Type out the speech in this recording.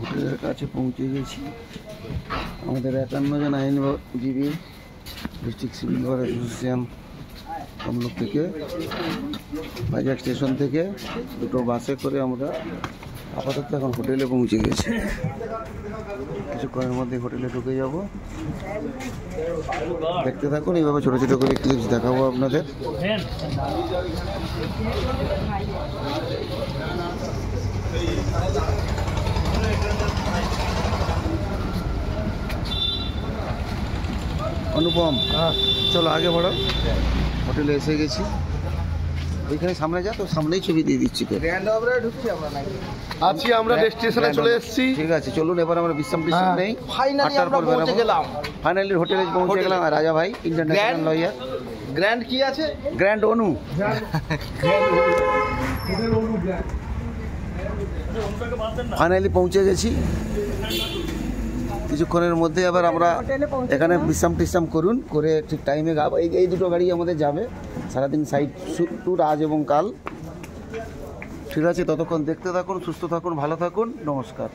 হোটেলের কাছে পৌঁছে গেছি। আমাদের 51 জন আইনজীবী district civil bar association Tamluk থেকে বাজার স্টেশন থেকে দুটো বাসে করে আমরা আপাতত এখন হোটেলে পৌঁছে গেছি। কিছুক্ষণের মধ্যে হোটেলে ঢুকে যাব। দেখতে থাকুন, এইভাবে ছোটো ছোটো করে ক্লিপস দেখাবো আপনাদের। অনুপম, চলো আগে বড়। হোটেলে এসে গেছি, ওইখানে সামনে যা, তো সামনেই ছবি দিয়ে দিচ্ছি। আছি আমরা ডেস্টিনেশনে চলে এসেছি। ঠিক আছে, চলুন এবার আমরা বিশ্রাম নেই। ফাইনালি হোটেলে পৌঁছে গেলাম। রাজা ভাই ইন্টারন্যাশনাল লয়ার। গ্র্যান্ড কি আছে? গ্র্যান্ড অনু। ফাইনালি পৌঁছে গেছি। কিছুক্ষণের মধ্যে আবার আমরা এখানে বিশ্রাম করুন, করে ঠিক টাইমে এই দুটো গাড়ি আমাদের যাবে সারাদিন সাইড ট্যুর, আজ এবং কাল। ঠিক আছে, ততক্ষণ দেখতে থাকুন, সুস্থ থাকুন, ভালো থাকুন, নমস্কার।